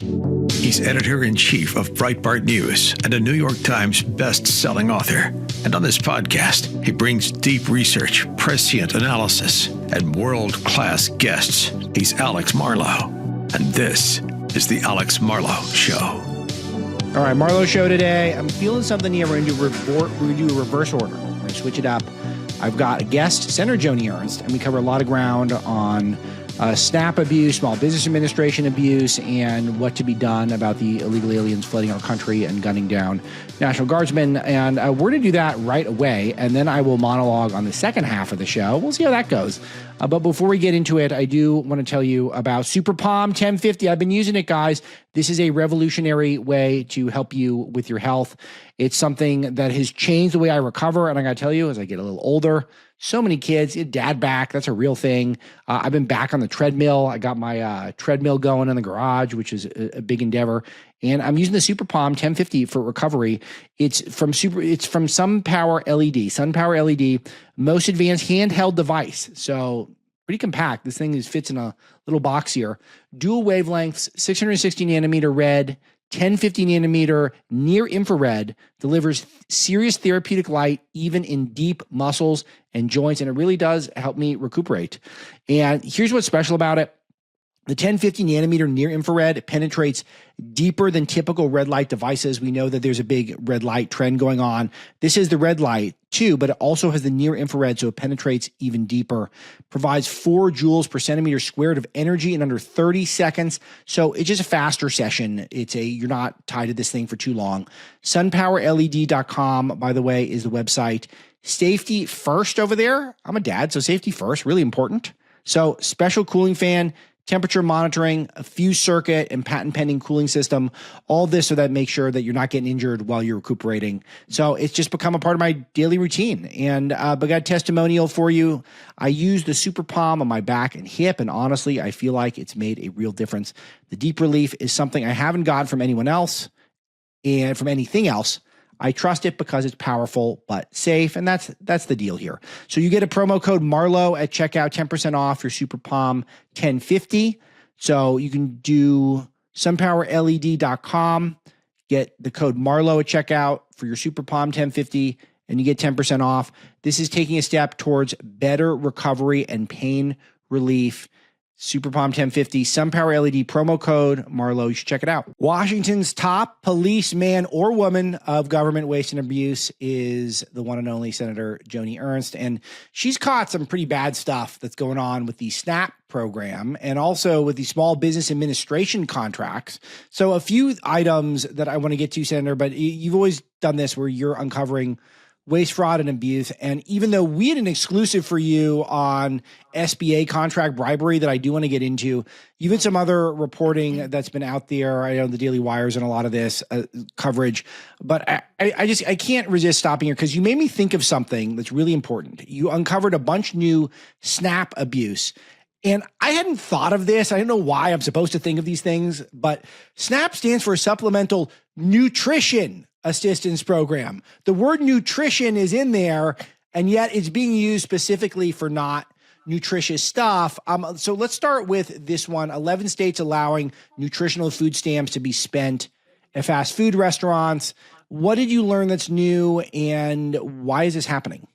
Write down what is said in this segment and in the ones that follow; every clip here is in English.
He's editor-in-chief of Breitbart News and a New York Times best-selling author. And on this podcast, he brings deep research, prescient analysis, and world-class guests. He's Alex Marlow, and this is the Alex Marlow Show. All right, Marlow Show today. I'm feeling something here. We're going to do a reverse order. We're going to switch it up. I've got a guest, Senator Joni Ernst, and we cover a lot of ground on SNAP abuse, Small Business Administration abuse, and what to be done about the illegal aliens flooding our country and gunning down National Guardsmen. And we're going to do that right away, and then I will monologue on the second half of the show. We'll see how that goes. But before we get into it, I do want to tell you about Super Palm 1050. I've been using it, guys. This is a revolutionary way to help you with your health. It's something that has changed the way I recover, and I got to tell you, as I get a little older, so many kids, dad back, that's a real thing. I've been back on the treadmill. I got my treadmill going in the garage, which is a big endeavor. And I'm using the Super Palm 1050 for recovery. It's from SunPower LED, most advanced handheld device. So pretty compact. This thing fits in a little box here. Dual wavelengths, 660 nanometer red, 1050 nanometer near infrared, delivers serious therapeutic light even in deep muscles and joints, and it really does help me recuperate. And here's what's special about it. The 1050 nanometer near infrared penetrates deeper than typical red light devices. We know that there's a big red light trend going on. This is the red light too, but it also has the near infrared, so it penetrates even deeper. Provides 4 joules per centimeter squared of energy in under 30 seconds. So it's just a faster session. You're not tied to this thing for too long. SunPowerLED.com, by the way, is the website. Safety first over there. I'm a dad, so safety first, really important. So special cooling fan, temperature monitoring, a fuse circuit, and patent pending cooling system. All this so that makes sure that you're not getting injured while you're recuperating. So it's just become a part of my daily routine. And I got a testimonial for you. I use the Super Palm on my back and hip, and honestly, I feel like it's made a real difference. The deep relief is something I haven't gotten from anyone else and from anything else. I trust it because it's powerful but safe, and that's the deal here. So you get a promo code Marlow at checkout, 10% off your Super Palm 1050. So you can do sunpowerled.com, get the code Marlow at checkout for your Super Palm 1050, and you get 10% off. This is taking a step towards better recovery and pain relief. Super Palm 1050, SunPower LED promo code Marlow. You should check it out. Washington's top policeman or woman of government waste and abuse is the one and only Senator Joni Ernst. And she's caught some pretty bad stuff that's going on with the SNAP program and also with the Small Business Administration contracts. So a few items that I want to get to, Senator, but you've always done this where you're uncovering waste, fraud, and abuse. And even though we had an exclusive for you on SBA contract bribery that I do want to get into, you've had some other reporting that's been out there. I know the Daily Wire's and a lot of this coverage, but I can't resist stopping here because you made me think of something that's really important. You uncovered a bunch new SNAP abuse. And I hadn't thought of this. I don't know why I'm supposed to think of these things, but SNAP stands for Supplemental Nutrition Assistance Program. The word nutrition is in there, and yet it's being used specifically for not nutritious stuff. So let's start with this one. 11 states allowing nutritional food stamps to be spent at fast food restaurants. What did you learn that's new, and why is this happening?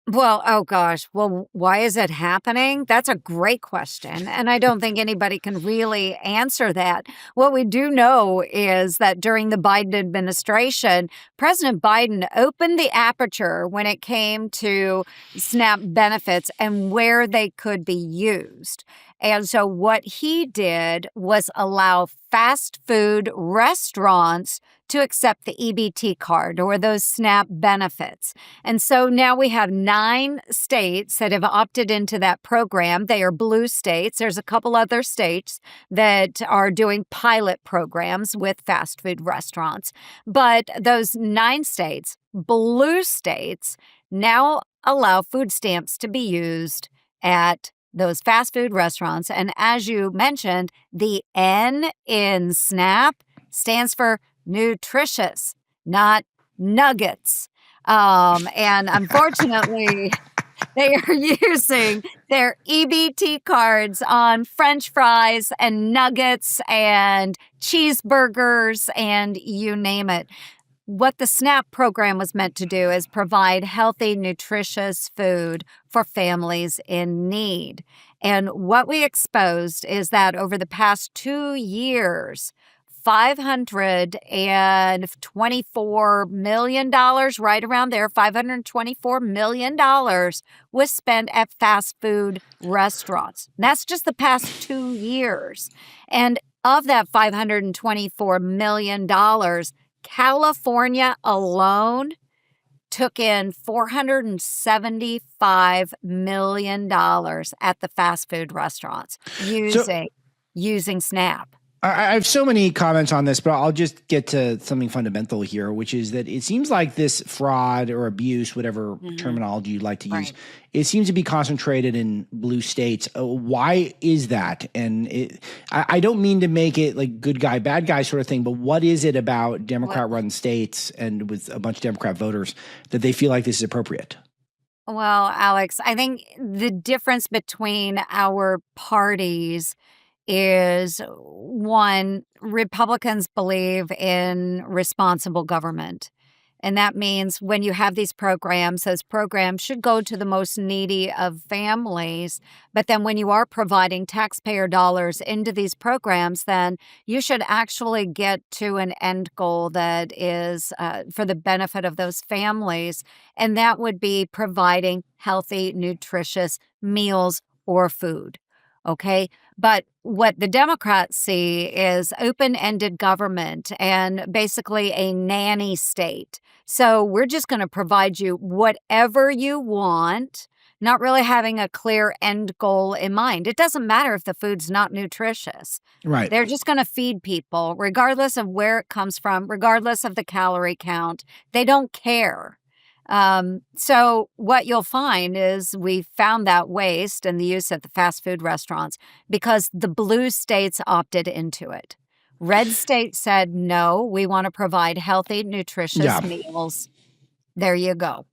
Well, oh gosh. Well, why is it happening? That's a great question. And I don't think anybody can really answer that. What we do know is that during the Biden administration, President Biden opened the aperture when it came to SNAP benefits and where they could be used. And so what he did was allow fast food restaurants to accept the EBT card or those SNAP benefits. And so now we have 9 states that have opted into that program. They are blue states. There's a couple other states that are doing pilot programs with fast food restaurants. But those 9 states, blue states, now allow food stamps to be used at those fast food restaurants. And as you mentioned, the N in SNAP stands for nutritious, not nuggets. And unfortunately, They are using their EBT cards on French fries and nuggets and cheeseburgers and you name it. What the SNAP program was meant to do is provide healthy, nutritious food for families in need. And what we exposed is that over the past 2 years, $524 million, right around there, $524 million was spent at fast food restaurants. That's just the past 2 years. And of that $524 million, California alone took in $475 million at the fast food restaurants using SNAP. I have so many comments on this, but I'll just get to something fundamental here, which is that it seems like this fraud or abuse, whatever terminology you'd like to use, it seems to be concentrated in blue states. Why is that? And I don't mean to make it like good guy, bad guy sort of thing, but what is it about Democrat-run states and with a bunch of Democrat voters that they feel like this is appropriate? Well, Alex, I think the difference between our parties is one, Republicans believe in responsible government. And that means when you have these programs, those programs should go to the most needy of families. But then when you are providing taxpayer dollars into these programs, then you should actually get to an end goal that is for the benefit of those families. And that would be providing healthy, nutritious meals or food. Okay. But what the Democrats see is open-ended government and basically a nanny state. So we're just going to provide you whatever you want, not really having a clear end goal in mind. It doesn't matter if the food's not nutritious. Right. They're just going to feed people, regardless of where it comes from, regardless of the calorie count. They don't care. So what you'll find is we found that waste and the use at the fast food restaurants because the blue states opted into it. Red states said, no, we want to provide healthy, nutritious meals. There you go.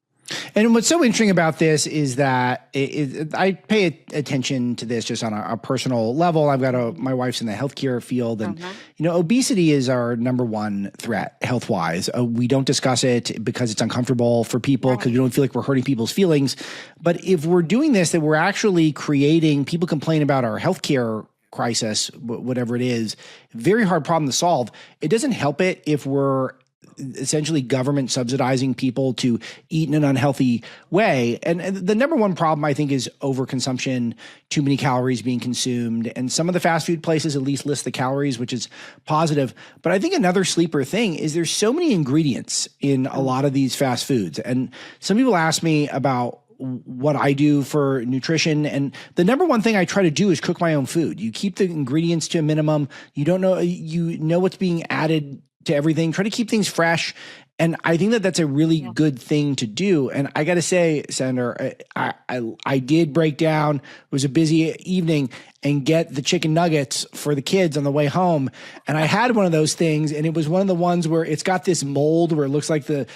And what's so interesting about this is that I pay attention to this just on a personal level. I've got my wife's in the healthcare field, and obesity is our number one threat health-wise. We don't discuss it because it's uncomfortable for people because we don't feel like we're hurting people's feelings. But if we're doing this, that we're actually creating people complain about our healthcare crisis, whatever it is, very hard problem to solve. It doesn't help it if we're essentially government subsidizing people to eat in an unhealthy way. And the number one problem, I think, is overconsumption, too many calories being consumed. And some of the fast food places at least list the calories, which is positive. But I think another sleeper thing is there's so many ingredients in a lot of these fast foods. And some people ask me about what I do for nutrition. And the number one thing I try to do is cook my own food. You keep the ingredients to a minimum. You know what's being added to everything, try to keep things fresh. And I think that that's a really good thing to do. And I got to say, Senator, I did break down. It was a busy evening and get the chicken nuggets for the kids on the way home. And I had one of those things, and it was one of the ones where it's got this mold where it looks like the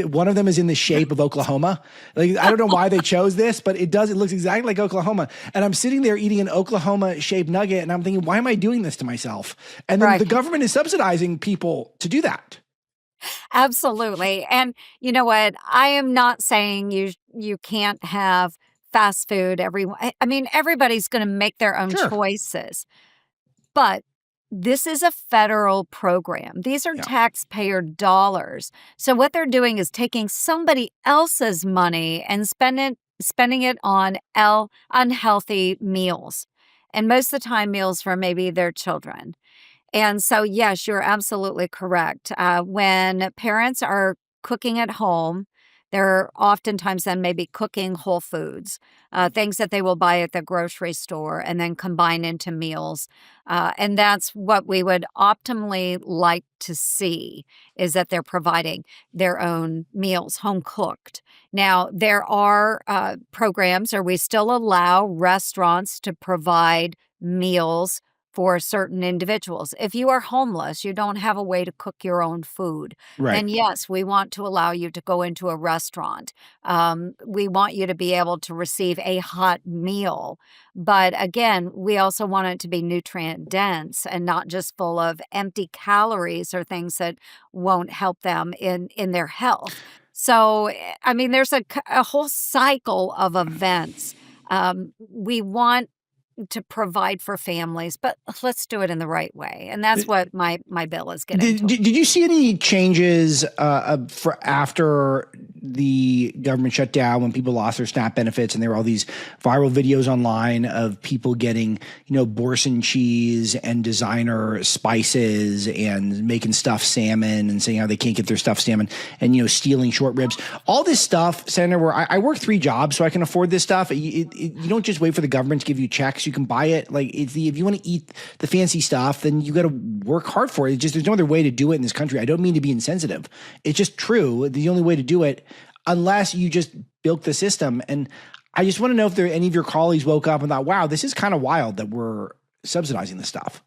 one of them is in the shape of Oklahoma. Like, I don't know why they chose this, but it does. It looks exactly like Oklahoma. And I'm sitting there eating an Oklahoma-shaped nugget, and I'm thinking, why am I doing this to myself? And then the government is subsidizing people to do that. Absolutely. And you know what? I am not saying you can't have fast food. I mean, everybody's going to make their own choices. But this is a federal program. These are taxpayer dollars. So what they're doing is taking somebody else's money and spending it on unhealthy meals. And most of the time meals for maybe their children. And so, yes, you're absolutely correct. When parents are cooking at home, they're oftentimes then maybe cooking whole foods, things that they will buy at the grocery store and then combine into meals. And that's what we would optimally like to see, is that they're providing their own meals, home cooked. Now, there are programs, or we still allow restaurants to provide meals for certain individuals. If you are homeless, you don't have a way to cook your own food, Right. then yes, we want to allow you to go into a restaurant. We want you to be able to receive a hot meal. But again, we also want it to be nutrient dense and not just full of empty calories or things that won't help them in their health. So, I mean, there's a whole cycle of events. We want to provide for families, but let's do it in the right way. And that's what my bill is getting to. Did you see any changes for after the government shut down when people lost their SNAP benefits and there were all these viral videos online of people getting, Boursin cheese and designer spices and making stuffed salmon and saying how they can't get their stuffed salmon and, stealing short ribs, all this stuff, Senator, where I work 3 jobs so I can afford this stuff. You don't just wait for the government to give you checks. You can buy it. Like if you want to eat the fancy stuff, then you got to work hard for it. It's just, there's no other way to do it in this country. I don't mean to be insensitive. It's just true. The only way to do it, unless you just bilk the system. And I just want to know if any of your colleagues woke up and thought, wow, this is kind of wild that we're subsidizing this stuff.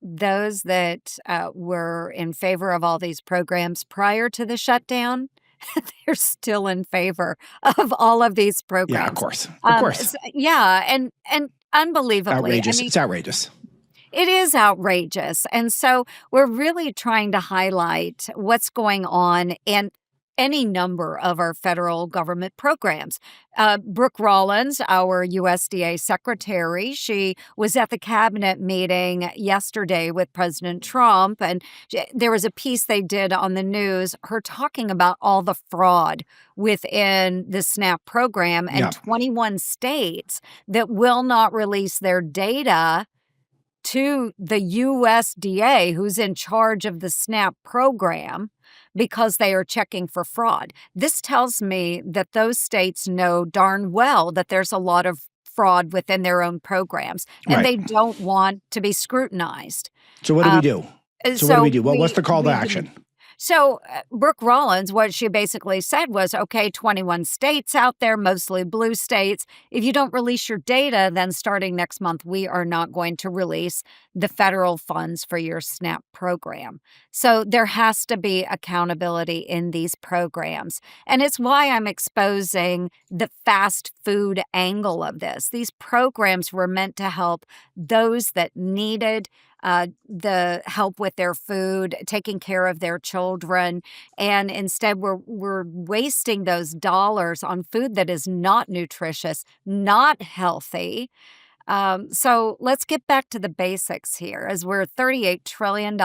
Those that were in favor of all these programs prior to the shutdown, they're still in favor of all of these programs. Yeah, of course. Of course. Yeah. And unbelievably. Outrageous. I mean, it's outrageous. It is outrageous. And so we're really trying to highlight what's going on in any number of our federal government programs. Brooke Rollins, our USDA secretary, she was at the cabinet meeting yesterday with President Trump, and there was a piece they did on the news, her talking about all the fraud within the SNAP program and 21 states that will not release their data to the USDA, who's in charge of the SNAP program, because they are checking for fraud. This tells me that those states know darn well that there's a lot of fraud within their own programs, and they don't want to be scrutinized. So what do we do? What do we do? What's the call to action? So Brooke Rollins, what she basically said was, okay, 21 states out there, mostly blue states. If you don't release your data, then starting next month, we are not going to release the federal funds for your SNAP program. So there has to be accountability in these programs. And it's why I'm exposing the fast food angle of this. These programs were meant to help those that needed the help with their food, taking care of their children, and instead we're wasting those dollars on food that is not nutritious, not healthy. So let's get back to the basics here. As we're $38 trillion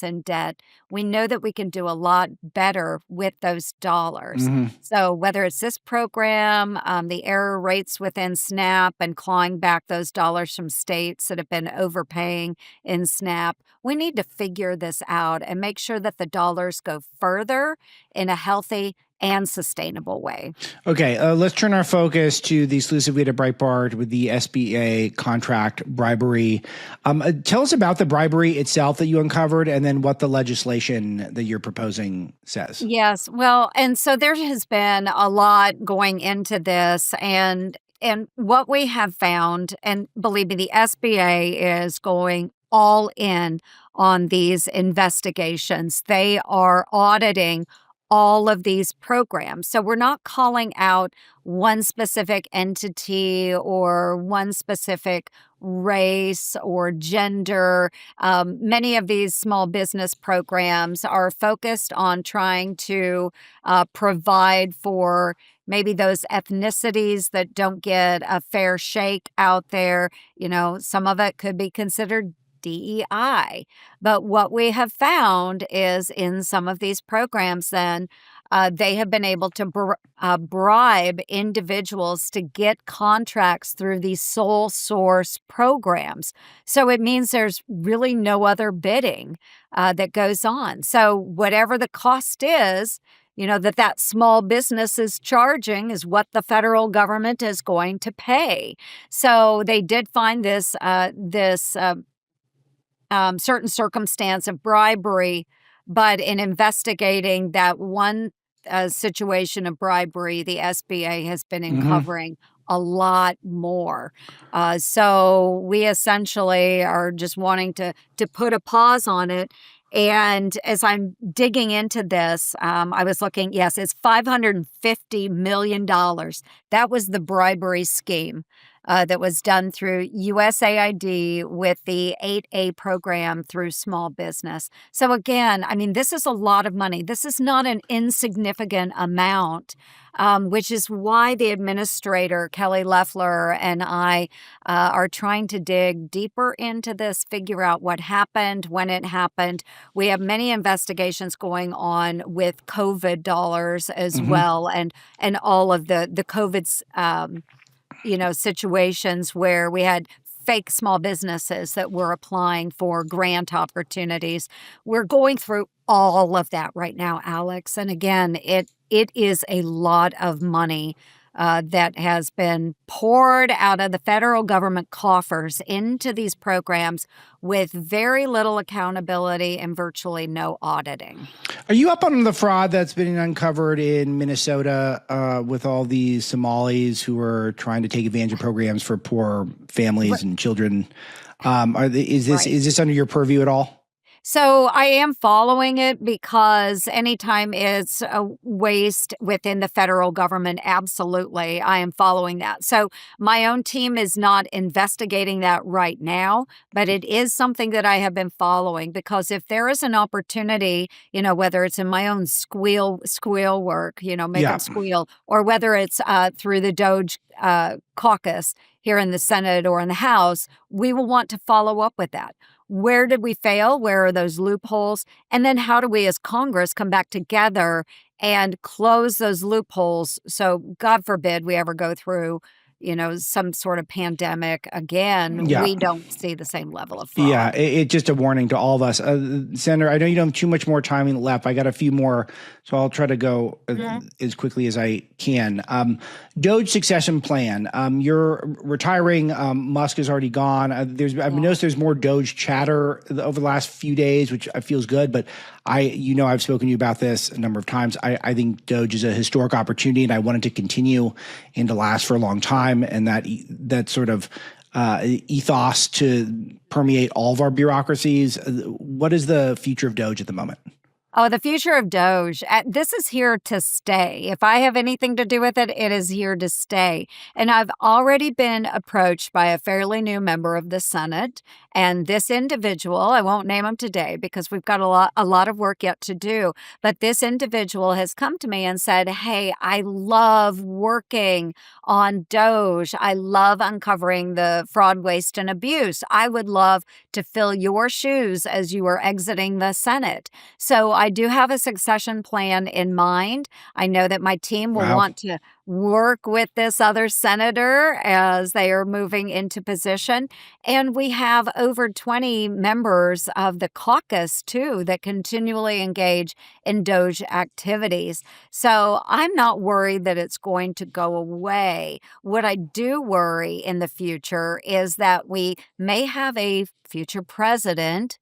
in debt, we know that we can do a lot better with those dollars. Mm-hmm. So whether it's this program, the error rates within SNAP and clawing back those dollars from states that have been overpaying in SNAP, we need to figure this out and make sure that the dollars go further in a healthy and sustainable way. Okay, let's turn our focus to the exclusive lead at Breitbart with the SBA contract bribery. Tell us about the bribery itself that you uncovered and then what the legislation that you're proposing says. Yes, well, and so there has been a lot going into this, and what we have found, and believe me, the SBA is going all in on these investigations. They are auditing all of these programs. So we're not calling out one specific entity or one specific race or gender. Many of these small business programs are focused on trying to provide for maybe those ethnicities that don't get a fair shake out there. Some of it could be considered DEI. But what we have found is in some of these programs, then they have been able to bribe individuals to get contracts through these sole source programs. So it means there's really no other bidding that goes on. So whatever the cost is, that small business is charging is what the federal government is going to pay. So they did find this certain circumstance of bribery, but in investigating that one situation of bribery, the SBA has been uncovering a lot more. So we essentially are just wanting to put a pause on it. And as I'm digging into this, I was looking, yes, it's $550 million. That was the bribery scheme that was done through USAID with the 8A program through small business. So again, I mean, this is a lot of money. This is not an insignificant amount, which is why the administrator, Kelly Loeffler, and I are trying to dig deeper into this, figure out what happened, when it happened. We have many investigations going on with COVID dollars as well, and all of the COVID's situations where we had fake small businesses that were applying for grant opportunities. We're going through all of that right now, Alex. And again, it is a lot of money that has been poured out of the federal government coffers into these programs with very little accountability and virtually no auditing. Are you up on the fraud that's been uncovered in Minnesota with all these Somalis who are trying to take advantage of programs for poor families and children? Is this under your purview at all? So I am following it because anytime it's a waste within the federal government, absolutely, I am following that. So my own team is not investigating that right now, but it is something that I have been following because if there is an opportunity, whether it's in my own squeal work, make it squeal, or whether it's through the DOGE caucus here in the Senate or in the House, we will want to follow up with that. Where did we fail? Where are those loopholes? And then how do we as Congress come back together and close those loopholes? So God forbid we ever go through, some sort of pandemic again. Yeah. We don't see the same level of fraud. Yeah, it's just a warning to all of us. Senator, I know you don't have too much more time left. I got a few more, so I'll try to go as quickly as I can. DOGE succession plan. You're retiring. Musk is already gone. I've noticed there's more DOGE chatter over the last few days, which feels good. But I've spoken to you about this a number of times. I think DOGE is a historic opportunity, and I want it to continue and to last for a long time. And that sort of ethos to permeate all of our bureaucracies. What is the future of DOGE at the moment? Oh, the future of DOGE. This is here to stay. If I have anything to do with it, it is here to stay. And I've already been approached by a fairly new member of the Senate. And this individual, I won't name him today because we've got a lot of work yet to do. But this individual has come to me and said, hey, I love working on DOGE. I love uncovering the fraud, waste, and abuse. I would love to fill your shoes as you are exiting the Senate. So I do have a succession plan in mind. I know that my team will want to work with this other senator as they are moving into position. And we have over 20 members of the caucus, too, that continually engage in DOGE activities. So I'm not worried that it's going to go away. What I do worry in the future is that we may have a future president,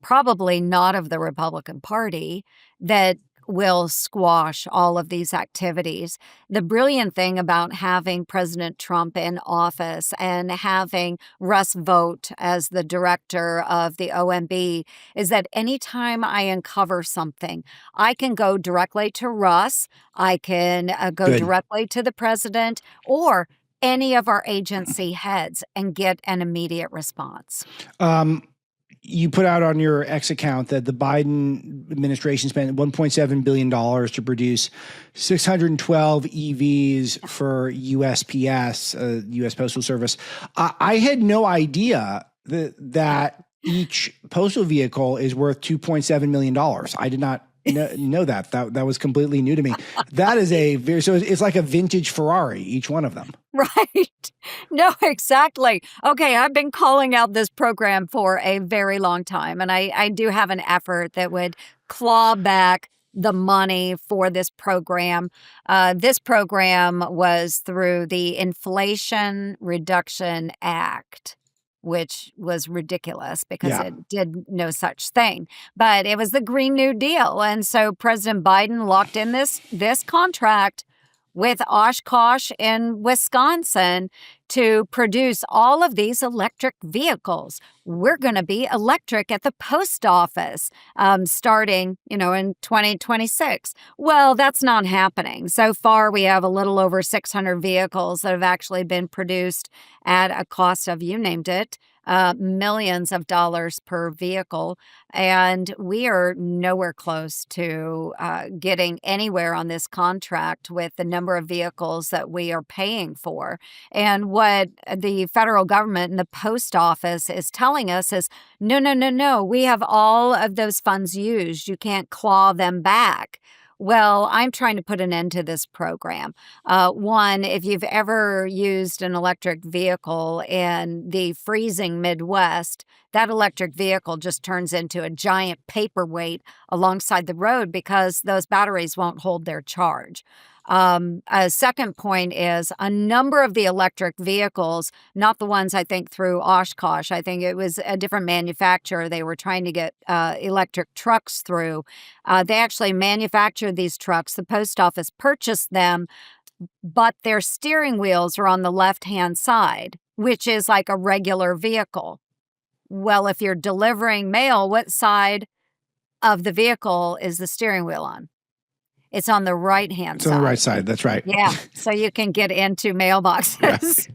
probably not of the Republican Party, that will squash all of these activities. The brilliant thing about having President Trump in office and having Russ Vought as the director of the OMB is that anytime I uncover something, I can go directly to Russ, I can go directly to the president, or any of our agency heads and get an immediate response. You put out on your X account that the Biden administration spent $1.7 billion to produce 612 EVs for USPS, U.S. Postal Service. I had no idea that each postal vehicle is worth $2.7 million. I did not know that. That was completely new to me. That is so it's like a vintage Ferrari, each one of them. Right. No, exactly. Okay, I've been calling out this program for a very long time, and I do have an effort that would claw back the money for this program. This program was through the Inflation Reduction Act, which was ridiculous because it did no such thing. But it was the Green New Deal. And so President Biden locked in this contract with Oshkosh in Wisconsin to produce all of these electric vehicles. We're going to be electric at the post office starting, in 2026. Well, that's not happening. So far, we have a little over 600 vehicles that have actually been produced at a cost of, you named it, millions of dollars per vehicle. And we are nowhere close to getting anywhere on this contract with the number of vehicles that we are paying for. And what the federal government and the post office is telling us is, no, we have all of those funds used. You can't claw them back. Well, I'm trying to put an end to this program. One, if you've ever used an electric vehicle in the freezing Midwest, that electric vehicle just turns into a giant paperweight alongside the road because those batteries won't hold their charge. A second point is a number of the electric vehicles, not the ones I think through Oshkosh. I think it was a different manufacturer they were trying to get electric trucks through. They actually manufactured these trucks. The post office purchased them, but their steering wheels are on the left-hand side, which is like a regular vehicle. Well, if you're delivering mail, what side of the vehicle is the steering wheel on? It's on the right-hand side. It's on the right side. That's right. Yeah, so you can get into mailboxes.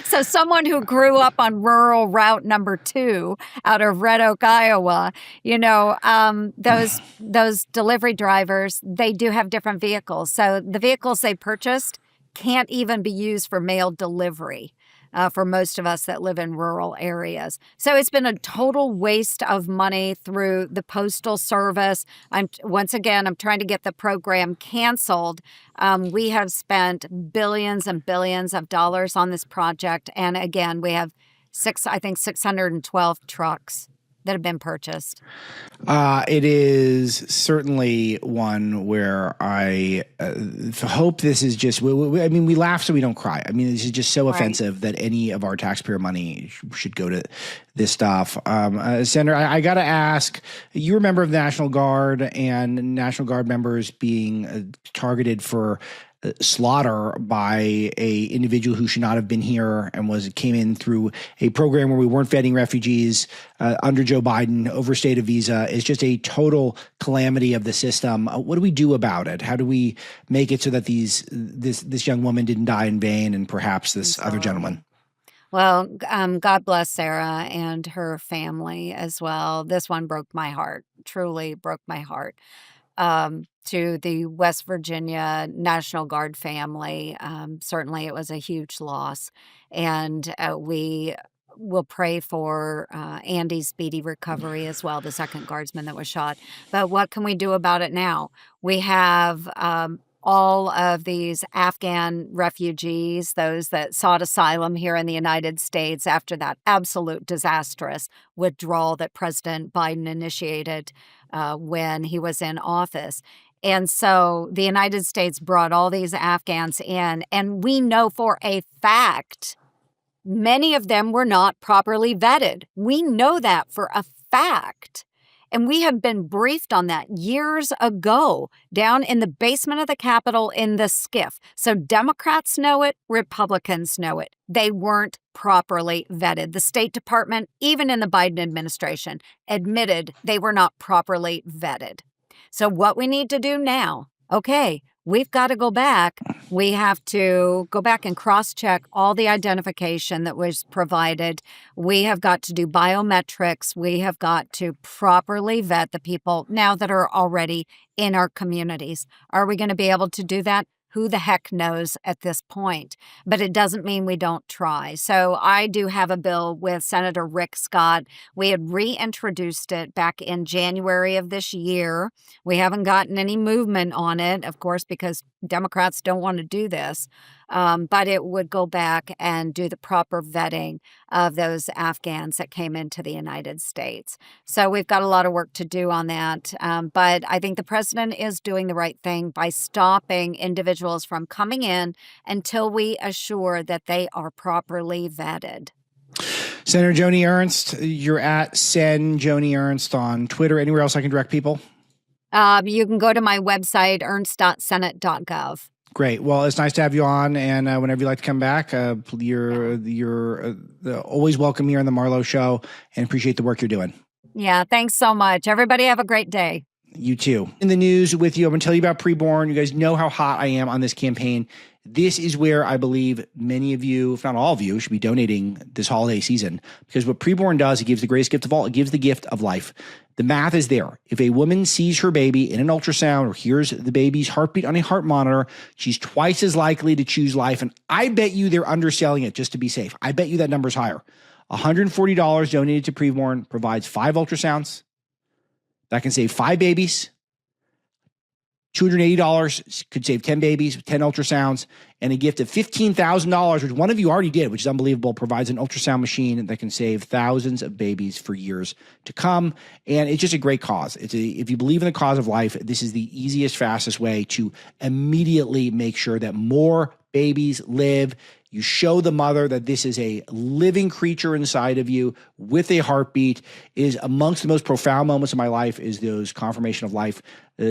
So someone who grew up on rural route number 2 out of Red Oak, Iowa, those delivery drivers, they do have different vehicles. So the vehicles they purchased can't even be used for mail delivery. For most of us that live in rural areas. So it's been a total waste of money through the Postal Service. I'm trying to get the program canceled. We have spent billions and billions of dollars on this project. And again, we have 612 trucks that have been purchased. It is certainly one where I hope this is just, we laugh so we don't cry. I mean, this is just so offensive that any of our taxpayer money should go to this stuff. Senator, I got to ask, you're a member of the National Guard, and National Guard members being targeted for slaughter by a individual who should not have been here and came in through a program where we weren't vetting refugees under Joe Biden, overstayed a visa, is just a total calamity of the system. What do we do about it? How do we make it so that this young woman didn't die in vain, and perhaps this other gentleman? Well, God bless Sarah and her family as well. This one broke my heart, truly broke my heart. To the West Virginia National Guard family, certainly it was a huge loss. And we will pray for Andy's speedy recovery as well, the second guardsman that was shot. But what can we do about it now? We have all of these Afghan refugees, those that sought asylum here in the United States after that absolute disastrous withdrawal that President Biden initiated when he was in office. And so the United States brought all these Afghans in, and we know for a fact many of them were not properly vetted. We know that for a fact. And we have been briefed on that years ago down in the basement of the Capitol in the SCIF. So Democrats know it, Republicans know it. They weren't properly vetted. The State Department, even in the Biden administration, admitted they were not properly vetted. So what we need to do now, okay, we've got to go back. We have to go back and cross-check all the identification that was provided. We have got to do biometrics. We have got to properly vet the people now that are already in our communities. Are we going to be able to do that? Who the heck knows at this point? But it doesn't mean we don't try. So I do have a bill with Senator Rick Scott. We had reintroduced it back in January of this year. We haven't gotten any movement on it, of course, because Democrats don't want to do this. But it would go back and do the proper vetting of those Afghans that came into the United States. So we've got a lot of work to do on that. But I think the president is doing the right thing by stopping individuals from coming in until we assure that they are properly vetted. Senator Joni Ernst, you're at Sen Joni Ernst on Twitter. Anywhere else I can direct people? You can go to my website, ernst.senate.gov. Great. Well, it's nice to have you on, and whenever you'd like to come back, you're always welcome here on the Marlow Show, and appreciate the work you're doing. Yeah, thanks so much. Everybody have a great day. You too. In the news with you, I'm going to tell you about preborn. You guys know how hot I am on this campaign. This is where I believe many of you, if not all of you, should be donating this holiday season, because what preborn does, it gives the greatest gift of all. It gives the gift of life. The math is there. If a woman sees her baby in an ultrasound or hears the baby's heartbeat on a heart monitor, she's twice as likely to choose life. And I bet you they're underselling it just to be safe. I bet you that number's higher. $140 donated to preborn provides 5 ultrasounds. That can save 5 babies. $280 could save 10 babies, 10 ultrasounds, and a gift of $15,000, which one of you already did, which is unbelievable, provides an ultrasound machine that can save thousands of babies for years to come. And it's just a great cause. If you believe in the cause of life, this is the easiest, fastest way to immediately make sure that more babies live. You show the mother that this is a living creature inside of you with a heartbeat. It is amongst the most profound moments of my life is those confirmation of life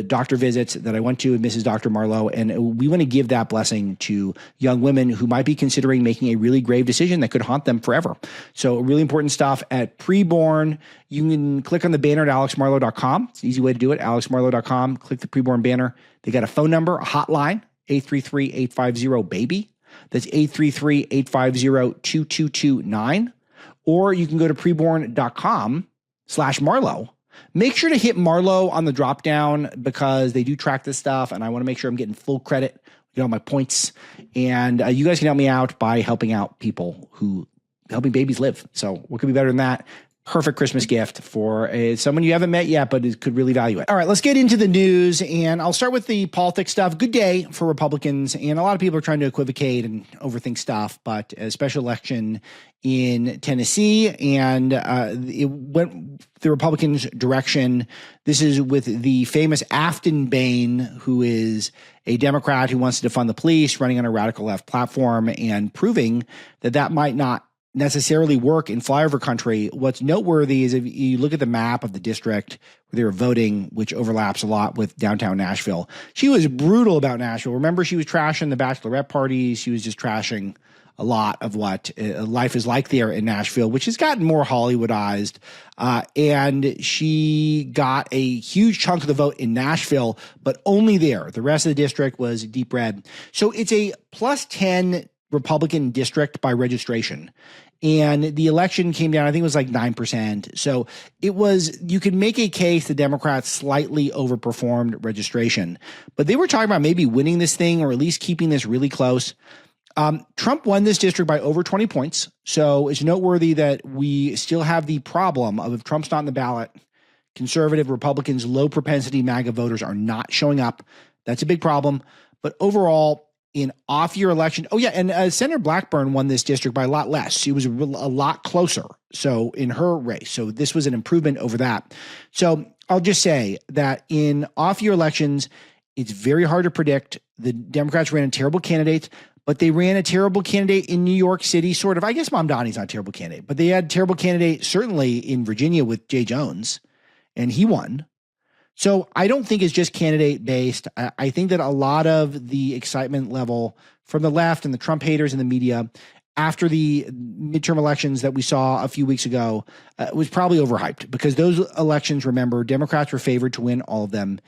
doctor visits that I went to with Mrs. Dr. Marlow. And we want to give that blessing to young women who might be considering making a really grave decision that could haunt them forever. So really important stuff at preborn. You can click on the banner at alexmarlow.com. It's an easy way to do it, alexmarlow.com. Click the preborn banner. They got a phone number, a hotline, 833-850-BABY. That's 833-850-2229. Or you can go to preborn.com/Marlow. Make sure to hit Marlow on the drop down because they do track this stuff, and I want to make sure I'm getting full credit, all my points. And you guys can help me out by helping out people helping babies live. So what could be better than that? Perfect Christmas gift for someone you haven't met yet, but could really value it. All right, let's get into the news, and I'll start with the politics stuff. Good day for Republicans, and a lot of people are trying to equivocate and overthink stuff, but a special election in Tennessee, and it went the Republicans' direction. This is with the famous Afton Bain, who is a Democrat who wants to defund the police, running on a radical left platform and proving that might not necessarily work in flyover country. What's noteworthy is if you look at the map of the district where they were voting, which overlaps a lot with downtown Nashville, she was brutal about Nashville. Remember, she was trashing the bachelorette parties. She was just trashing a lot of what life is like there in Nashville, which has gotten more Hollywoodized. And she got a huge chunk of the vote in Nashville, but only there. The rest of the district was deep red. So it's a plus 10 Republican district by registration. And the election came down, I think it was like 9%. So you could make a case the Democrats slightly overperformed registration, but they were talking about maybe winning this thing or at least keeping this really close. Trump won this district by over 20 points. So it's noteworthy that we still have the problem of if Trump's not on the ballot, conservative Republicans, low propensity MAGA voters are not showing up. That's a big problem. But overall, in off-year election. Oh, yeah, and Senator Blackburn won this district by a lot less. She was a lot closer, so in her race. So this was an improvement over that. So I'll just say that in off-year elections, it's very hard to predict. The Democrats ran a terrible candidate, but they ran a terrible candidate in New York City, sort of. I guess Mamdani's not a terrible candidate, but they had a terrible candidate certainly in Virginia with Jay Jones, and he won. So I don't think it's just candidate based. I think that a lot of the excitement level from the left and the Trump haters in the media after the midterm elections that we saw a few weeks ago was probably overhyped because those elections, remember, Democrats were favored to win all of them.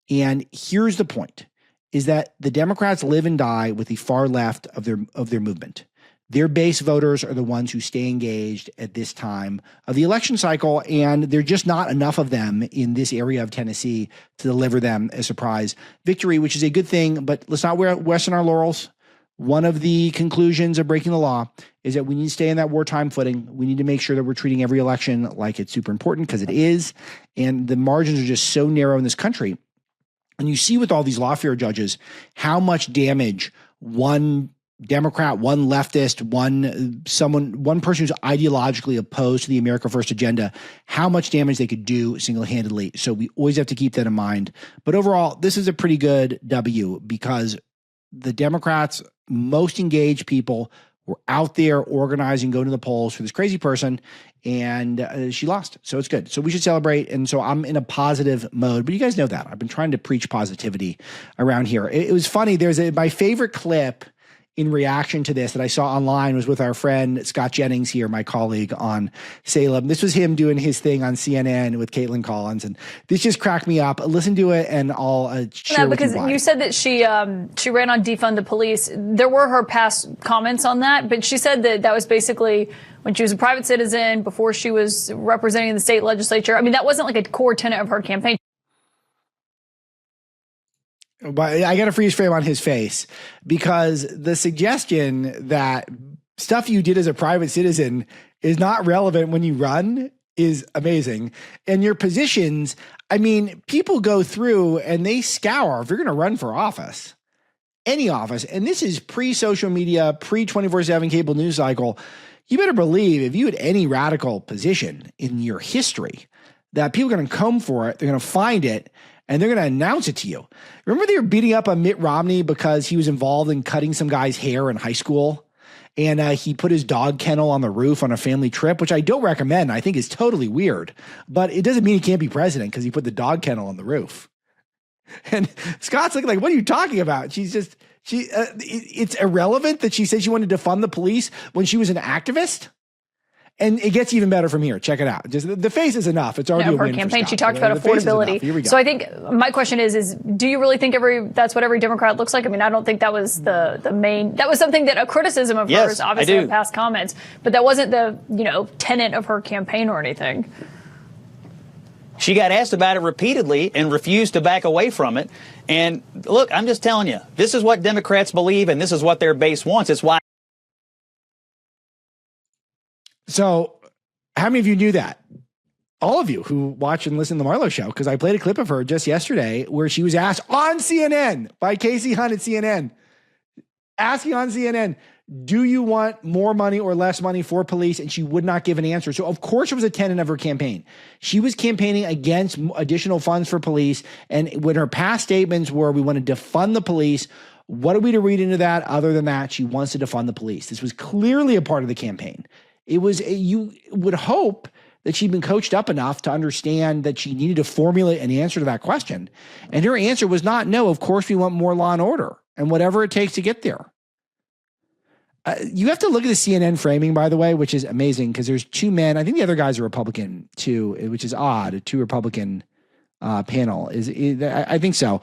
And here's the point, is that the Democrats live and die with the far left of their movement. Their base voters are the ones who stay engaged at this time of the election cycle, and there are just not enough of them in this area of Tennessee to deliver them a surprise victory, which is a good thing, but let's not rest on our laurels. One of the conclusions of breaking the law is that we need to stay in that wartime footing. We need to make sure that we're treating every election like it's super important, because it is, and the margins are just so narrow in this country. And you see with all these lawfare judges how much damage one Democrat, one leftist, one person who's ideologically opposed to the America First agenda, how much damage they could do single-handedly. So we always have to keep that in mind. But overall, this is a pretty good W because the Democrats' most engaged people were out there organizing, going to the polls for this crazy person, and she lost. So it's good. So we should celebrate. And so I'm in a positive mode. But you guys know that. I've been trying to preach positivity around here. It was funny. My favorite clip in reaction to this that I saw online was with our friend Scott Jennings here, my colleague on Salem. This was him doing his thing on CNN with Caitlin Collins, and this just cracked me up. Listen to it, and I'll share with you why. Because you said that she ran on defund the police. There were her past comments on that, but she said that was basically when she was a private citizen, before she was representing the state legislature. I mean, that wasn't like a core tenet of her campaign. But I got a freeze frame on his face, because the suggestion that stuff you did as a private citizen is not relevant when you run is amazing. And your positions, I mean, people go through and they scour if you're going to run for office, any office. And this is pre-social media, pre-24/7 cable news cycle. You better believe if you had any radical position in your history, that people are going to come for it, they're going to find it, and they're going to announce it to you. Remember they were beating up on Mitt Romney because he was involved in cutting some guy's hair in high school? And he put his dog kennel on the roof on a family trip, which I don't recommend. I think is totally weird. But it doesn't mean he can't be president because he put the dog kennel on the roof. And Scott's looking like, what are you talking about? It's irrelevant that she said she wanted to defund the police when she was an activist. And it gets even better from here. Check it out. Just the face is enough. It's already a win campaign. For Scott. She talked about affordability. Here we go. So I think my question is do you really think that's what every Democrat looks like? I mean, I don't think that was the main. That was something that a criticism of hers, obviously, in past comments. But that wasn't the tenet of her campaign or anything. She got asked about it repeatedly and refused to back away from it. And look, I'm just telling you, this is what Democrats believe, and this is what their base wants. It's why. So how many of you knew that? All of you who watch and listen to the Marlow Show, because I played a clip of her just yesterday where she was asked on CNN by Casey Hunt at CNN, asking on CNN, do you want more money or less money for police? And she would not give an answer. So of course it was a tenet of her campaign. She was campaigning against additional funds for police. And when her past statements were, we want to defund the police, what are we to read into that? Other than that, she wants to defund the police. This was clearly a part of the campaign. You would hope that she'd been coached up enough to understand that she needed to formulate an answer to that question. And her answer was not, no, of course we want more law and order and whatever it takes to get there. You have to look at the CNN framing, by the way, which is amazing because there's two men. I think the other guy's a Republican too, which is odd. A two Republican panel I think so.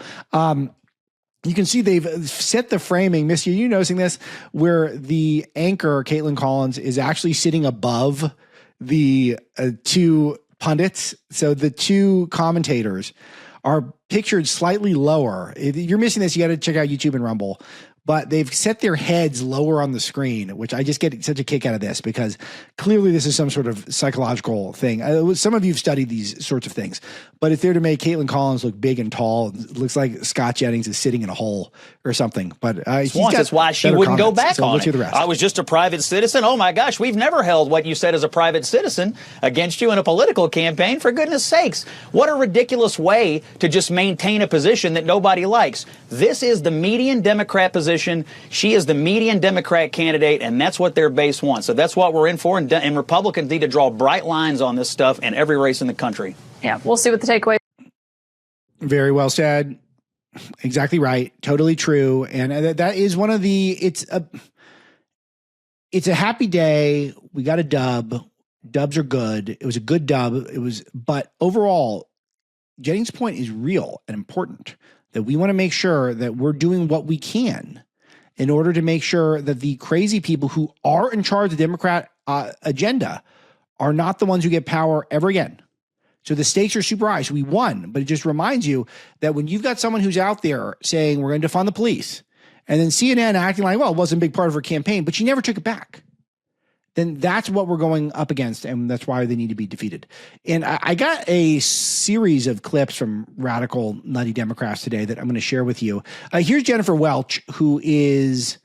You can see they've set the framing. Missy, are you noticing this? Where the anchor, Caitlin Collins, is actually sitting above the two pundits. So the two commentators are pictured slightly lower. If you're missing this, you got to check out YouTube and Rumble. But they've set their heads lower on the screen, which I just get such a kick out of this because clearly this is some sort of psychological thing. Some of you have studied these sorts of things, but it's there to make Caitlin Collins look big and tall. It looks like Scott Jennings is sitting in a hole or something. But that's why she wouldn't go back on it. I was just a private citizen. Oh my gosh, we've never held what you said as a private citizen against you in a political campaign. For goodness sakes, what a ridiculous way to just maintain a position that nobody likes. This is the median Democrat position. She is the median Democrat candidate, and that's what their base wants. So that's what we're in for, and Republicans need to draw bright lines on this stuff in every race in the country. Yeah, we'll see what the takeaway. Very well said. Exactly right. Totally true. And that is one of the, it's a happy day. We got a dub. Dubs are good. It was a good dub. But overall, Jennings' point is real and important, that we want to make sure that we're doing what we can in order to make sure that the crazy people who are in charge of the Democrat agenda are not the ones who get power ever again. So the stakes are super high. So we won, but it just reminds you that when you've got someone who's out there saying we're going to defund the police, and then CNN acting like, well, it wasn't a big part of her campaign, but she never took it back, then that's what we're going up against, and that's why they need to be defeated. And I got a series of clips from radical, nutty Democrats today that I'm going to share with you. Here's Jennifer Welch, who is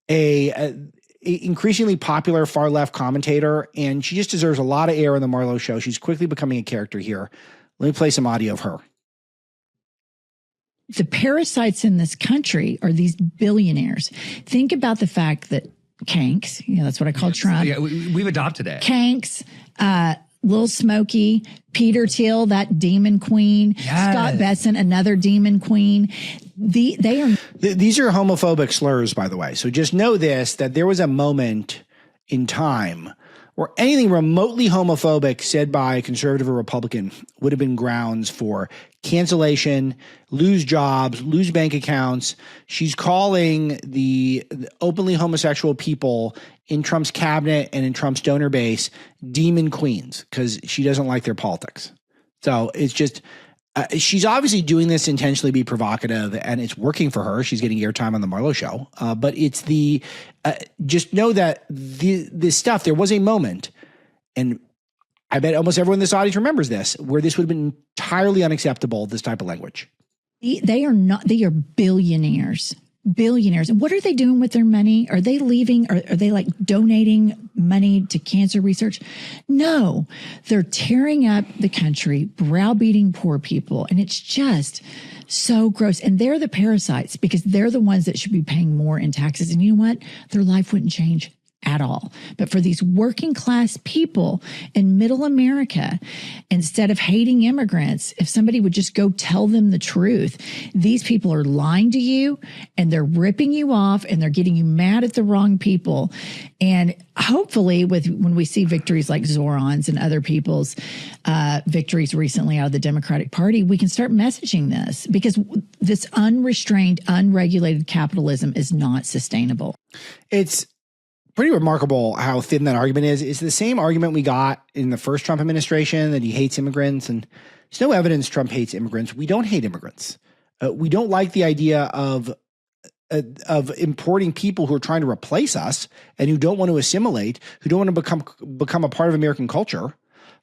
a increasingly popular far-left commentator, and she just deserves a lot of air on the Marlow Show. She's quickly becoming a character here. Let me play some audio of her. The parasites in this country are these billionaires. Think about the fact that Kanks. That's what I call Trump. Yeah, we've adopted that. Kanks, Lil Smokey, Peter Thiel, that demon queen, Yes. Scott Bessent, another demon queen. These are homophobic slurs, by the way. So just know this, that there was a moment in time where anything remotely homophobic said by a conservative or Republican would have been grounds for cancellation, lose jobs, lose bank accounts. She's calling the openly homosexual people in Trump's cabinet and in Trump's donor base demon queens because she doesn't like their politics. So it's just she's obviously doing this intentionally to be provocative, and it's working for her. She's getting airtime on the Marlow Show. But it's just know that this stuff, there was a moment, and I bet almost everyone in this audience remembers this, where this would have been entirely unacceptable, this type of language. They are billionaires. Billionaires. And what are they doing with their money? Are they leaving? Are they like donating money to cancer research? No, they're tearing up the country, browbeating poor people. And it's just so gross. And they're the parasites because they're the ones that should be paying more in taxes. And you know what? Their life wouldn't change at all. But for these working class people in middle America, instead of hating immigrants, if somebody would just go tell them the truth, these people are lying to you and they're ripping you off and they're getting you mad at the wrong people. And hopefully when we see victories like Zoran's and other people's victories recently out of the Democratic Party, we can start messaging this because this unrestrained, unregulated capitalism is not sustainable. It's pretty remarkable how thin that argument is. It's the same argument we got in the first Trump administration that he hates immigrants, and there's no evidence Trump hates immigrants. We don't hate immigrants. We don't like the idea of importing people who are trying to replace us and who don't want to assimilate, who don't want to become a part of American culture.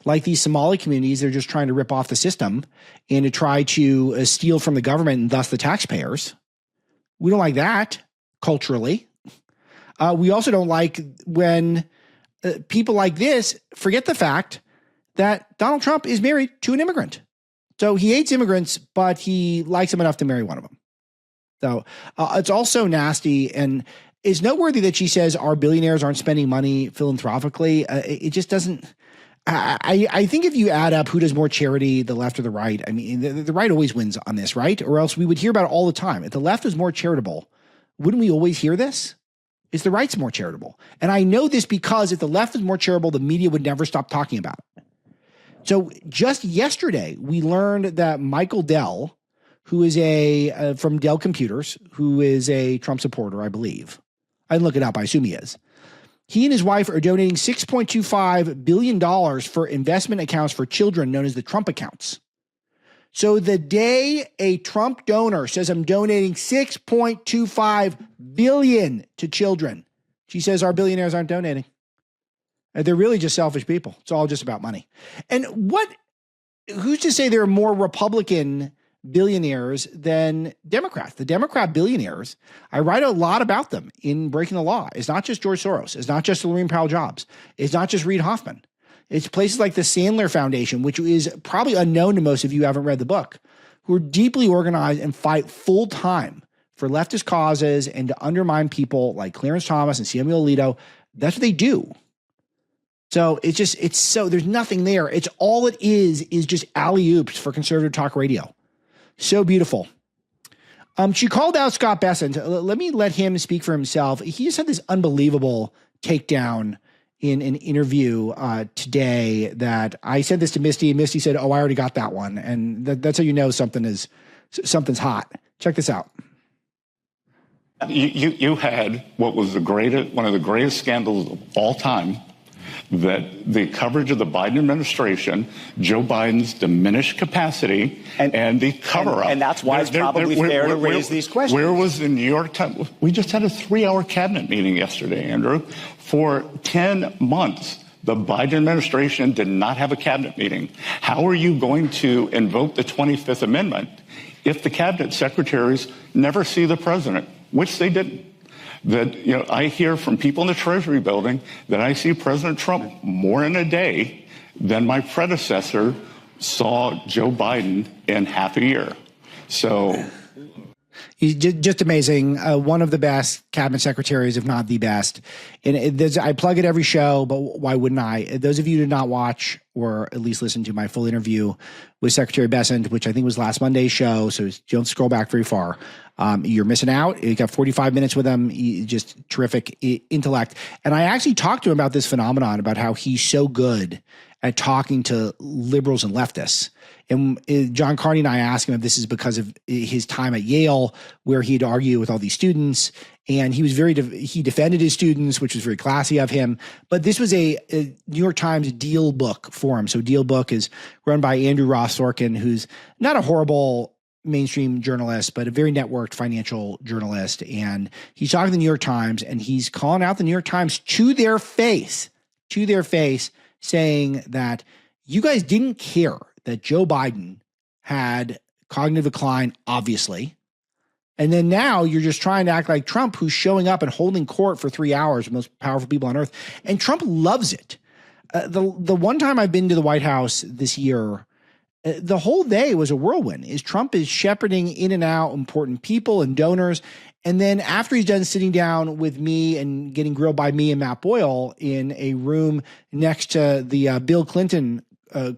Like these Somali communities, they're just trying to rip off the system and to try to steal from the government and thus the taxpayers. We don't like that culturally. We also don't like when people like this forget the fact that Donald Trump is married to an immigrant. So he hates immigrants, but he likes them enough to marry one of them. So it's also nasty, and it's noteworthy that she says our billionaires aren't spending money philanthropically. It just doesn't. I think if you add up who does more charity, the left or the right, I mean, the right always wins on this, right? Or else we would hear about it all the time. If the left is more charitable, wouldn't we always hear this? Is the right's more charitable? And I know this because if the left is more charitable, the media would never stop talking about it. So just yesterday, we learned that Michael Dell, who is from Dell Computers, who is a Trump supporter, I believe. I didn't look it up. I assume he is. He and his wife are donating $6.25 billion for investment accounts for children known as the Trump accounts. So the day a Trump donor says, I'm donating $6.25 billion to children, she says our billionaires aren't donating. They're really just selfish people. It's all just about money. And who's to say there are more Republican billionaires than Democrats? The Democrat billionaires, I write a lot about them in Breaking the Law. It's not just George Soros. It's not just Laurene Powell Jobs. It's not just Reid Hoffman. It's places like the Sandler Foundation, which is probably unknown to most of you who haven't read the book, who are deeply organized and fight full time for leftist causes and to undermine people like Clarence Thomas and Samuel Alito. That's what they do. So there's nothing there. It's all it is just alley-oops for conservative talk radio. So beautiful. She called out Scott Bessent. Let him speak for himself. He just had this unbelievable takedown in an interview today that I sent this to Misty, and Misty said, oh, I already got that one. And that's how you know something's hot. Check this out. You had what was one of the greatest scandals of all time, that the coverage of the Biden administration, Joe Biden's diminished capacity, and the cover-up. And that's why it's probably fair to raise these questions. Where was the New York Times? We just had a 3-hour cabinet meeting yesterday, Andrew. For 10 months, the Biden administration did not have a cabinet meeting. How are you going to invoke the 25th Amendment if the cabinet secretaries never see the president, which they didn't? That, I hear from people in the Treasury building that I see President Trump more in a day than my predecessor saw Joe Biden in half a year. So He's just amazing. One of the best cabinet secretaries, if not the best. And I plug it every show, but why wouldn't I? Those of you who did not watch or at least listen to my full interview with Secretary Bessent, which I think was last Monday's show, so don't scroll back very far. You're missing out. You got 45 minutes with him. Just terrific intellect. And I actually talked to him about this phenomenon, about how he's so good at talking to liberals and leftists. And John Carney and I asked him if this is because of his time at Yale, where he'd argue with all these students. And he was he defended his students, which was very classy of him. But this was a New York Times Deal Book forum. So Deal Book is run by Andrew Ross Sorkin, who's not a horrible mainstream journalist, but a very networked financial journalist. And he's talking to the New York Times, and he's calling out the New York Times to their face, saying that you guys didn't care that Joe Biden had cognitive decline, obviously. And then now you're just trying to act like Trump, who's showing up and holding court for 3 hours, the most powerful people on earth. And Trump loves it. The one time I've been to the White House this year, the whole day was a whirlwind. Trump is shepherding in and out important people and donors. And then after he's done sitting down with me and getting grilled by me and Matt Boyle in a room next to the Bill Clinton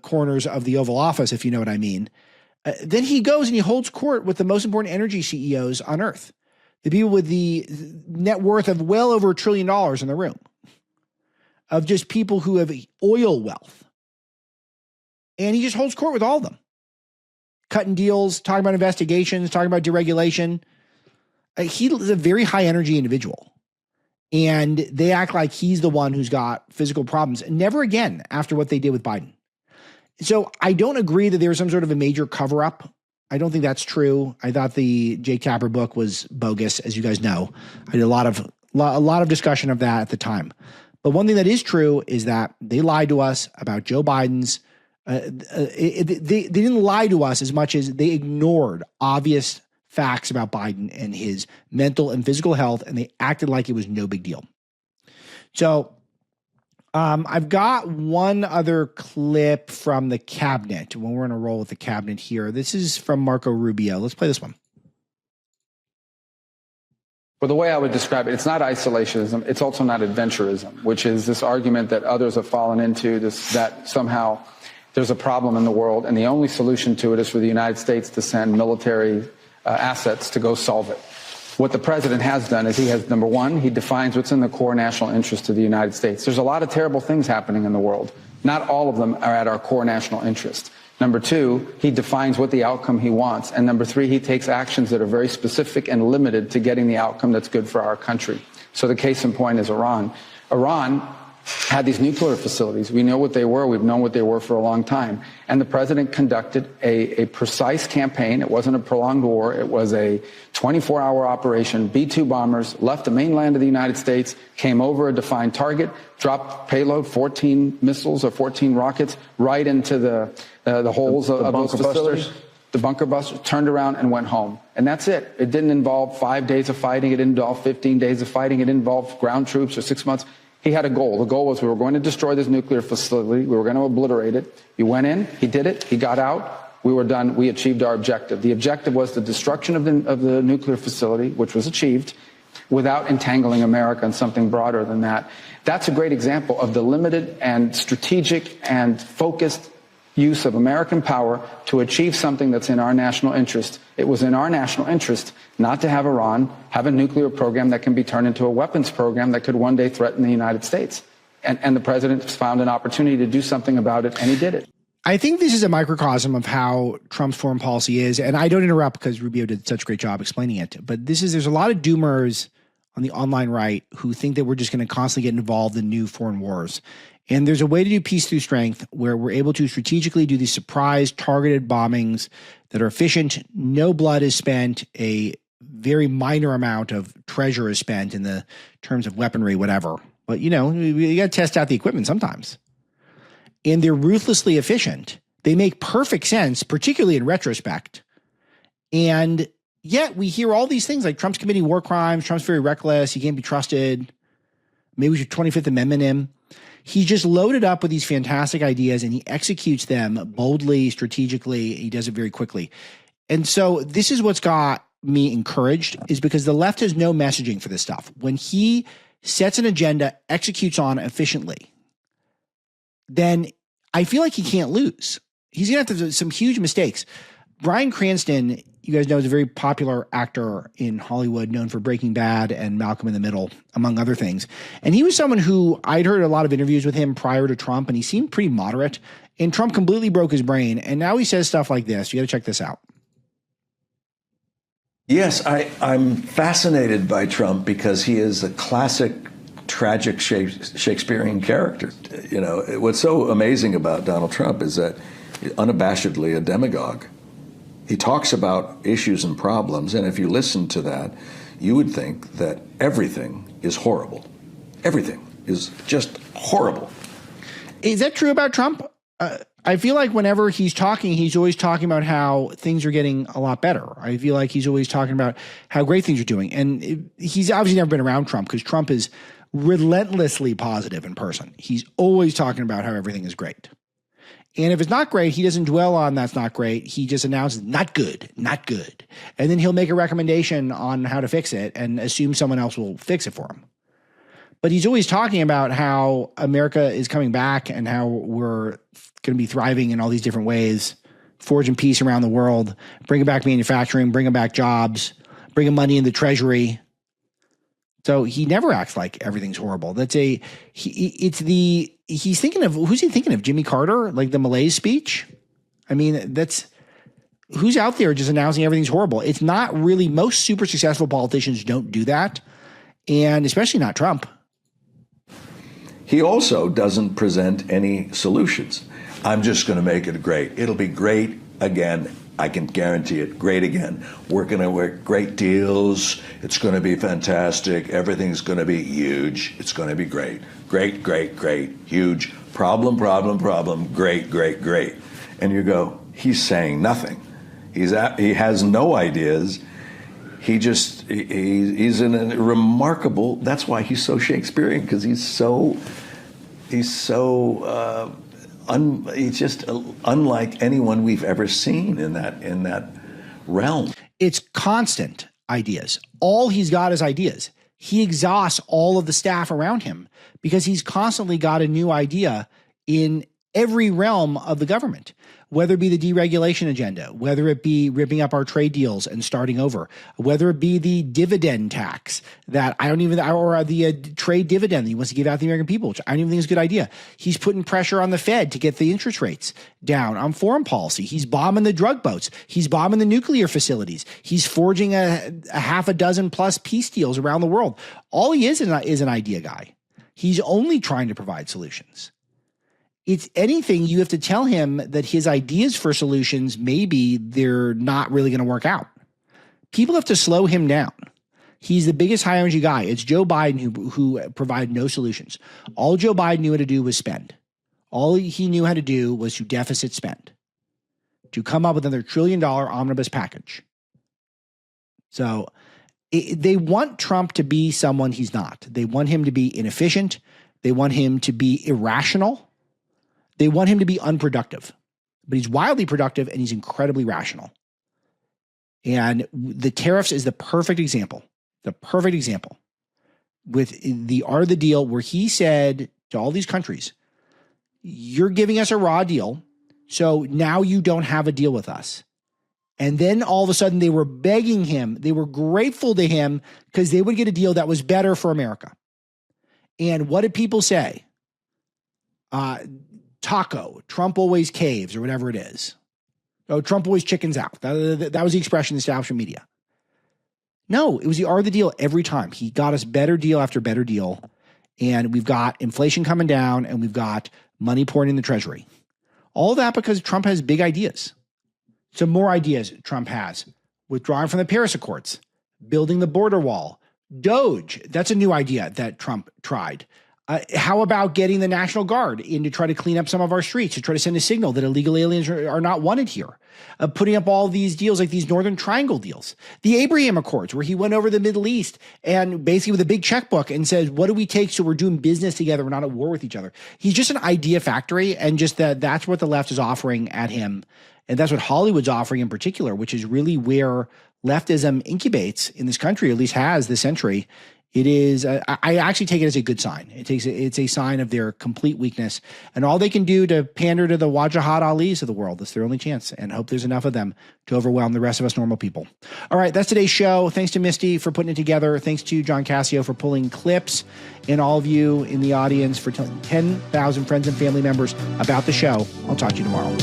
corners of the Oval Office, if you know what I mean, then he goes and he holds court with the most important energy CEOs on earth, the people with the net worth of well over $1 trillion in the room, of just people who have oil wealth. And he just holds court with all of them, cutting deals, talking about investigations, talking about deregulation. He is a very high energy individual, and they act like he's the one who's got physical problems. Never again after what they did with Biden. So I don't agree that there was some sort of a major cover up. I don't think that's true. I thought the Jay Capper book was bogus, as you guys know. I did a lot of discussion of that at the time. But one thing that is true is that they lied to us about Joe Biden's. They didn't lie to us as much as they ignored obvious facts about Biden and his mental and physical health, and they acted like it was no big deal. So I've got one other clip from the cabinet when we're on a roll with the cabinet here. This is from Marco Rubio. Let's play this one. Well, the way I would describe it, it's not isolationism. It's also not adventurism, which is this argument that others have fallen into, that somehow there's a problem in the world, and the only solution to it is for the United States to send military assets to go solve it. What the president has done is he has, number one, he defines what's in the core national interest of the United States. There's a lot of terrible things happening in the world. Not all of them are at our core national interest. Number two, he defines what the outcome he wants. And number three, he takes actions that are very specific and limited to getting the outcome that's good for our country. So the case in point is Iran. Iran had these nuclear facilities. We know what they were. We've known what they were for a long time. And the president conducted a precise campaign. It wasn't a prolonged war. It was a 24-hour operation. B-2 bombers left the mainland of the United States, came over a defined target, dropped payload, 14 missiles or 14 rockets right into the holes of those facilities. The bunker busters turned around and went home. And that's it. It didn't involve 5 days of fighting. It didn't involve 15 days of fighting. It didn't involve ground troops or 6 months. He had a goal. The goal was we were going to destroy this nuclear facility. We were going to obliterate it. He went in. He did it. He got out. We were done. We achieved our objective. The objective was the destruction of the nuclear facility, which was achieved without entangling America in something broader than that. That's a great example of the limited and strategic and focused use of American power to achieve something that's in our national interest. It was in our national interest not to have Iran have a nuclear program that can be turned into a weapons program that could one day threaten the United States. And the president found an opportunity to do something about it, and he did it. I think this is a microcosm of how Trump's foreign policy is. And I don't interrupt because Rubio did such a great job explaining it. But there's a lot of doomers on the online right who think that we're just going to constantly get involved in new foreign wars. And there's a way to do peace through strength where we're able to strategically do these surprise targeted bombings that are efficient. No blood is spent. A very minor amount of treasure is spent in the terms of weaponry, whatever. But, you got to test out the equipment sometimes. And they're ruthlessly efficient. They make perfect sense, particularly in retrospect. And yet we hear all these things like Trump's committing war crimes. Trump's very reckless. He can't be trusted. Maybe we should 25th Amendment him. He's just loaded up with these fantastic ideas and he executes them boldly, strategically. He does it very quickly. And so this is what's got me encouraged is because the left has no messaging for this stuff. When he sets an agenda, executes on efficiently, then I feel like he can't lose. He's going to have to do some huge mistakes. Bryan Cranston, you guys know, is a very popular actor in Hollywood, known for Breaking Bad and Malcolm in the Middle, among other things. And he was someone who I'd heard a lot of interviews with him prior to Trump, and he seemed pretty moderate. And Trump completely broke his brain. And now he says stuff like this. You got to check this out. Yes, I'm fascinated by Trump because he is a classic tragic Shakespearean character. You know, what's so amazing about Donald Trump is that he's unabashedly a demagogue. He talks about issues and problems, and if you listen to that, you would think that everything is horrible. Everything is just horrible. Is that true about Trump? I feel like whenever he's talking, he's always talking about how things are getting a lot better. I feel like he's always talking about how great things are doing. And he's obviously never been around Trump because Trump is relentlessly positive in person. He's always talking about how everything is great. And if it's not great, he doesn't dwell on that's not great. He just announces not good, not good. And then he'll make a recommendation on how to fix it and assume someone else will fix it for him. But he's always talking about how America is coming back and how we're going to be thriving in all these different ways, forging peace around the world, bringing back manufacturing, bringing back jobs, bringing money in the treasury. So he never acts like everything's horrible. He's thinking of, who's he thinking of? Jimmy Carter, like the Malaise speech? I mean, that's, who's out there just announcing everything's horrible? It's not really, most super successful politicians don't do that. And especially not Trump. He also doesn't present any solutions. I'm just going to make it great. It'll be great again. I can guarantee it. Great again. We're going to work great deals. It's going to be fantastic. Everything's going to be huge. It's going to be great. Great, great, great. Huge. Problem, problem, problem. Great, great, great. And you go, he's saying nothing. He has no ideas. He's in a remarkable, that's why he's so Shakespearean, because he's just unlike anyone we've ever seen in that realm. It's constant ideas. All he's got is ideas. He exhausts all of the staff around him because he's constantly got a new idea in every realm of the government, whether it be the deregulation agenda, whether it be ripping up our trade deals and starting over, whether it be the dividend tax that or the trade dividend that he wants to give out to the American people, which I don't even think is a good idea. He's putting pressure on the Fed to get the interest rates down on foreign policy. He's bombing the drug boats. He's bombing the nuclear facilities. He's forging a half a dozen plus peace deals around the world. All he is an idea guy. He's only trying to provide solutions. It's anything, you have to tell him that his ideas for solutions, maybe they're not really going to work out. People have to slow him down. He's the biggest high energy guy. It's Joe Biden who provided no solutions. All Joe Biden knew how to do was spend. All he knew how to do was to deficit spend, to come up with another $1 trillion omnibus package. So they want Trump to be someone he's not. They want him to be inefficient. They want him to be irrational. They want him to be unproductive, but he's wildly productive and he's incredibly rational. And the tariffs is the perfect example with the art of the deal where he said to all these countries, you're giving us a raw deal, so now you don't have a deal with us. And then all of a sudden they were begging him, they were grateful to him because they would get a deal that was better for America. And what did people say? Taco, Trump always caves, or whatever it is. Oh, Trump always chickens out. That was the expression in the establishment media. No, it was the art of the deal every time. He got us better deal after better deal. And we've got inflation coming down and we've got money pouring in the treasury. All of that because Trump has big ideas. Some more ideas Trump has. Withdrawing from the Paris Accords, building the border wall, DOGE. That's a new idea that Trump tried. How about getting the National Guard in to try to clean up some of our streets, to try to send a signal that illegal aliens are not wanted here? Putting up all these deals like these Northern Triangle deals. The Abraham Accords, where he went over the Middle East and basically with a big checkbook and says, what do we take so we're doing business together, we're not at war with each other? He's just an idea factory, and just that's what the left is offering at him. And that's what Hollywood's offering in particular, which is really where leftism incubates in this country, or at least has this century, it is, I actually take it as a good sign. It's a sign of their complete weakness, and all they can do to pander to the Wajahat Alis of the world. It's their only chance, and hope there's enough of them to overwhelm the rest of us normal people. All right, that's today's show. Thanks to Misty for putting it together. Thanks to John Cassio for pulling clips, and all of you in the audience for telling 10,000 friends and family members about the show. I'll talk to you tomorrow.